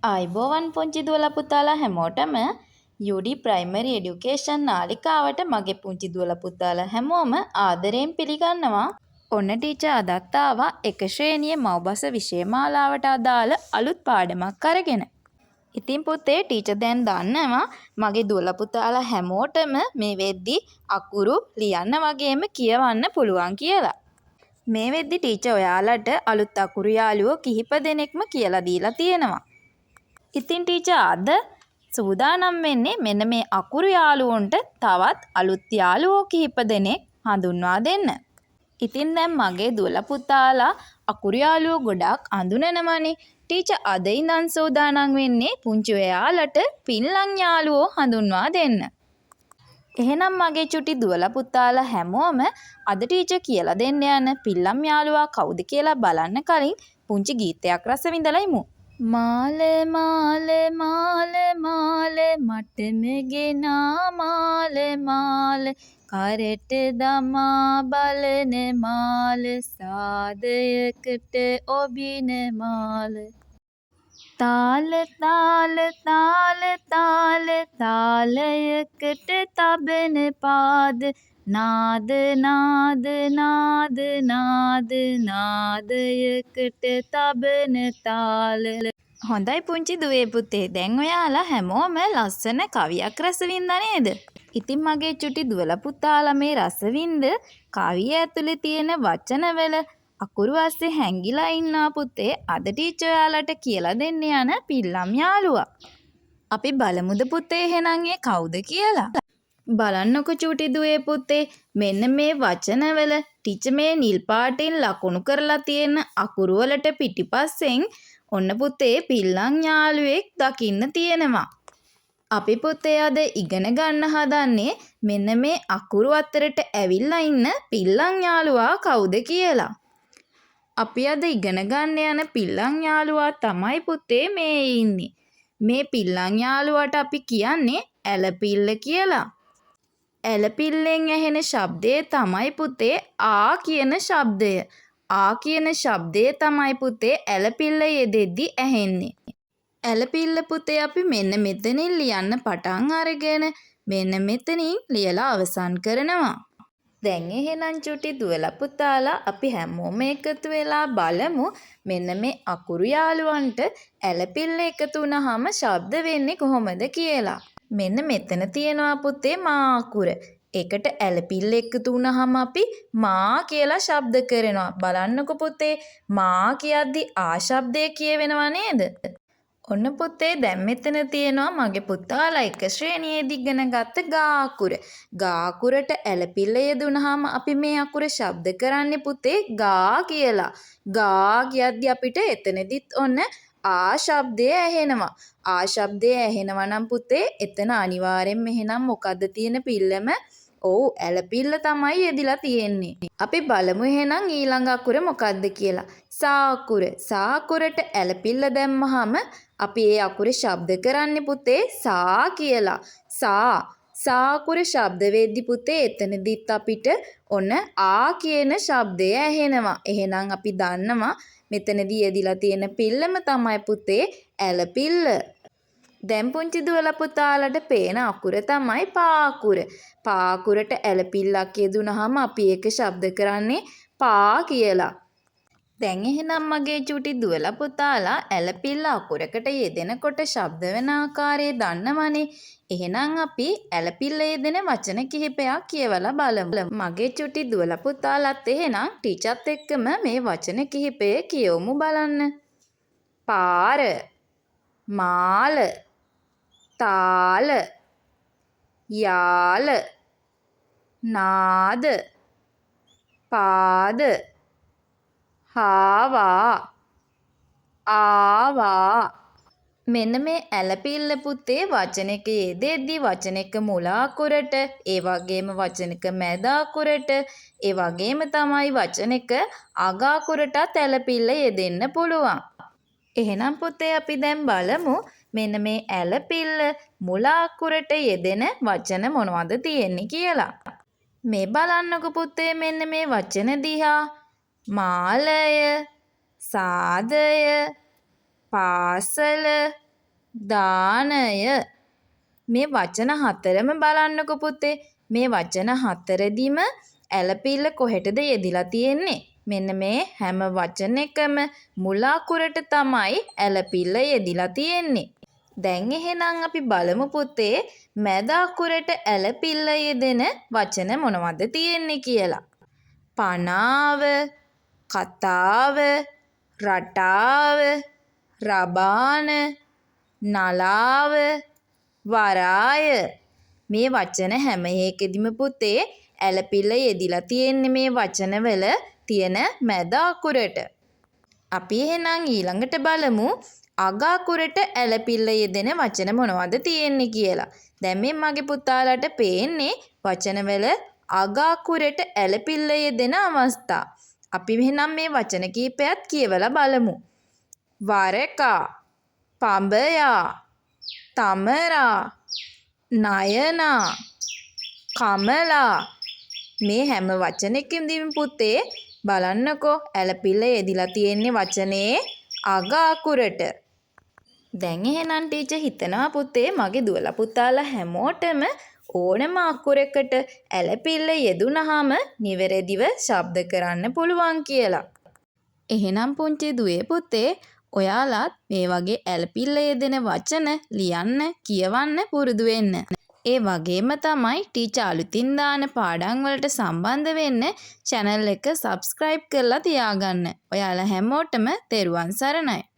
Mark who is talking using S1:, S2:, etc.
S1: ආයිබෝවන් පුංචි දුවලා පුතාලා හැමෝටම UD ප්‍රයිමරි එඩියුකේෂන් නාලිකාවට මගේ පුංචි දුවලා පුතාලා හැමෝම ආදරයෙන් පිළිගන්නවා. ඔන්න ටීචර් අදත් ආවා එක ශ්‍රේණියේ මව්බස විෂය මාලාවට අදාළ අලුත් පාඩමක් අරගෙන. ඉතින් පුතේ ටීචර් දැන් දන්නවා මගේ දුවලා පුතාලා හැමෝටම මේ වෙද්දි අකුරු ලියන්න වගේම කියවන්න පුළුවන් කියලා. මේ වෙද්දි ටීචර් ඔයාලට අලුත් අකුරු යාළුවෝ කිහිප දෙනෙක්ම කියලා දීලා තියෙනවා. ඉතින් ටීචර් අද සූදානම් වෙන්නේ මෙන්න මේ අකුරු යාළුවන්ට තවත් අලුත් යාළුවෝ කිහිප දෙනෙක් හඳුන්වා දෙන්න. ඉතින් දැන් මගේ දුවලා පුතාලා අකුරු යාළුවෝ ගොඩක් අඳුනනවනේ. ටීචර් අද ඉඳන් සූදානම් වෙන්නේ පුංචි ඔයාලට පින්ලං යාළුවෝ හඳුන්වා දෙන්න. එහෙනම් මගේ චුටි දුවලා පුතාලා හැමෝම අද ටීචර් කියලා දෙන්න යන පිල්ලම් යාළුවා කවුද කියලා බලන්න කලින් පුංචි ගීතයක් රස විඳලා ඉමු. මාල මාල මාල මාල මටම ගෙනා මාල මාල කරට දමා බලන මාල සාදයකට ඔබින මාල තාල තාල තාල තාල තාලයකට තබන පාද නාද නාද නාද නාද නාදයකට තබන තාල. හොඳයි පුංචි දුවේ පුතේ, දැන් ඔයාලා හැමෝම ලස්සන කවියක් රස වින්දා නේද? ඉතින් මගේ චුටි දුවලා පුතාලා මේ රසවින්ද කවිය ඇතුලේ තියෙන වචනවල අකුරු අස්සේ හැංගිලා ඉන්නා පුතේ අද ටීචර් ඔයාලට කියලා දෙන්න යන පිල්ලම් යාළුවා. අපි බලමුද පුතේ එහෙනම් ඒ කවුද කියලා? බලන්නකො චූටි දුවේ පුතේ, මෙන්න මේ වචනවල ටීචර් මේ නිල් පාටින් ලකුණු කරලා තියෙන අකුරු වලට පිටිපස්සෙන් ඔන්න පුතේ පිල්ලම් යාළුවෙක් දකින්න තියෙනවා. අපි පුතේ අද ඉගෙන ගන්න හදන්නේ මෙන්න මේ අකුරු අතරට ඇවිල්ලා ඉන්න පිල්ලම් යාළුවා කවුද කියලා. අපි අද ඉගෙන ගන්න යන පිල්ලම් යාළුවා තමයි පුතේ මේ ඉන්නේ. මේ පිල්ලම් යාළුවාට අපි කියන්නේ ඇලපිල්ල කියලා. ඇලපිල්ලෙන් ඇහෙන ශබ්දය තමයි පුතේ ආ කියන ශබ්දය. ආ කියන ශබ්දය තමයි පුතේ ඇලපිල්ල යෙදෙද්දි ඇහෙන්නේ. ඇලපිල්ල පුතේ අපි මෙන්න මෙතනින් ලියන්න පටන් අරගෙන මෙන්න මෙතනින් ලියලා අවසන් කරනවා. දැන් එහෙනම් චුටි දුවලා පුතාලා අපි හැමෝම එකතු වෙලා බලමු මෙන්න මේ අකුරු යාළුවන්ට ඇලපිල්ල එකතු වුනහම ශබ්ද වෙන්නේ කොහොමද කියලා. මෙන්න මෙතන තියෙනවා පුතේ මා අකුර. ඒකට ඇලපිල්ල එකතු වුනහම අපි මා කියලා ශබ්ද කරනවා. බලන්නකො පුතේ මා කියද්දි ආ ශබ්දය කියවෙනව නේද? ඔන්න පුතේ දැන් මෙතන තියෙනවා මගේ පුතාලා එක ශ්‍රේණියේදී ඉගෙන ගත්ත ගා අකුර. ගා අකුරට ඇලපිල්ල යෙදුනහම අපි මේ අකුර ශබ්ද කරන්නේ පුතේ ගා කියලා. ගා කියද්දි අපිට එතනදිත් ඔන්න ආ ශබ්දය ඇහෙනවා. ආ ශබ්දය ඇහෙනවා නම් පුතේ එතන අනිවාර්යෙන්ම එහෙනම් මොකද්ද තියෙන පිල්ලම? ඔව් ඇලපිල්ල තමයි යෙදිලා තියෙන්නේ. අපි බලමු එහෙනම් ඊළඟ අකුර මොකද්ද කියලා. සා අකුර. සා අකුරට ඇලපිල්ල දැම්මහම අපි ඒ අකුරේ ශබ්ද කරන්නේ පුතේ සා කියලා. සා සා අකුර ශබ්ද වෙද්දි පුතේ එතනදිත් අපිට ඔන්න ආ කියන ශබ්දය ඇහෙනවා. එහෙනම් අපි දන්නවා මෙතනදී යෙදිලා තියෙන පිල්ලම තමයි පුතේ ඇලපිල්ල. දැන් පුංචි දුවලා පුතාලට පේන අකුර තමයි පා අකුර. පා අකුරට ඇලපිල්ලක් යෙදුනහම අපි ඒක ශබ්ද කරන්නේ පා කියලා. දැන් එහෙනම් මගේ චුටි දුවලා පුතාලා ඇලපිල්ල අකුරකට යෙදෙනකොට ශබ්ද වෙන ආකාරය දන්නවනේ. එහෙනම් අපි ඇලපිල්ල යෙදෙන වචන කිහිපයක් කියවලා බලමු. මගේ චුටි දුවලා පුතාලත් එහෙනම් ටීචර්ත් එක්කම මේ වචන කිහිපය කියවමු බලන්න. පාර, මාල, තාල, යාල, නාද, පාද, හාවා, ආවා. මෙන්න මේ ඇලපිල්ල පුතේ වචනෙක යෙදෙද්දි වචනෙක මුල අකුරට, ඒ වගේම වචනෙක මැද අකුරට, ඒ වගේම තමයි වචනෙක අග අකුරටත් ඇලපිල්ල යෙදෙන්න පුළුවන්. එහෙනම් පුතේ අපි දැන් බලමු මෙන්න මේ ඇලපිල්ල මුල අකුරට යෙදෙන වචන මොනවද තියෙන්නේ කියලා. මේ බලන්නකො පුතේ මෙන්න මේ වචන දිහා. මාලය, සාදය, පාසල, දානය. මේ වචන හතරම බලන්නකො පුතේ. මේ වචන හතරදිම ඇලපිල්ල කොහෙටද යෙදිලා තියෙන්නේ? මෙන්න මේ හැම වචනෙකම මුල අකුරට තමයි ඇලපිල්ල යෙදිලා තියෙන්නේ. දැන් එහෙනම් අපි බලමු පුතේ මැද අකුරට ඇලපිල්ල යෙදෙන වචන මොනවද තියෙන්නේ කියලා. පනාව, කතාව, රටාව, රබාන, නලාව, වරාය. මේ වචන හැම එකෙදිම පුතේ ඇලපිල්ල යෙදිලා තියෙන්නේ මේ වචනවල තියෙන මැද අකුරට. අපි එහෙනම් ඊළඟට බලමු අග අකුරට ඇලපිල්ල යෙදෙන වචන මොනවද තියෙන්නේ කියලා. දැන් මේ මගේ පුතාලට පේන්නේ වචනවල අග අකුරට ඇලපිල්ල යෙදෙන අවස්ථා. අපි එහෙනම් මේ වචන කීපයත් කියවලා බලමු. වරකා, පඹයා, තමරා, නයනා, කමලා. මේ හැම වචනයකින්දීම පුතේ බලන්නකෝ ඇලපිල්ල යෙදිලා තියෙන්නේ වචනේ අග අකුරට. දැන් එහෙනම් ටීචර් හිතනවා පුතේ මගේ දුවලා පුතාලා හැමෝටම ඕනම අකුරයකට ඇලපිල්ල යෙදුනහම නිවැරදිව ශබ්ද කරන්න පුළුවන් කියලා. එහෙනම් පුංචි දුවේ පුතේ ඔයාලත් මේ වගේ ඇලපිල්ල යෙදෙන වචන ලියන්න කියවන්න පුරුදු වෙන්න. ඒ වගේම තමයි ටීචර් අලුතින් දාන පාඩම් වලට සම්බන්ධ වෙන්න channel එක subscribe කරලා තියාගන්න. ඔයාලා හැමෝටම තෙරුවන් සරණයි.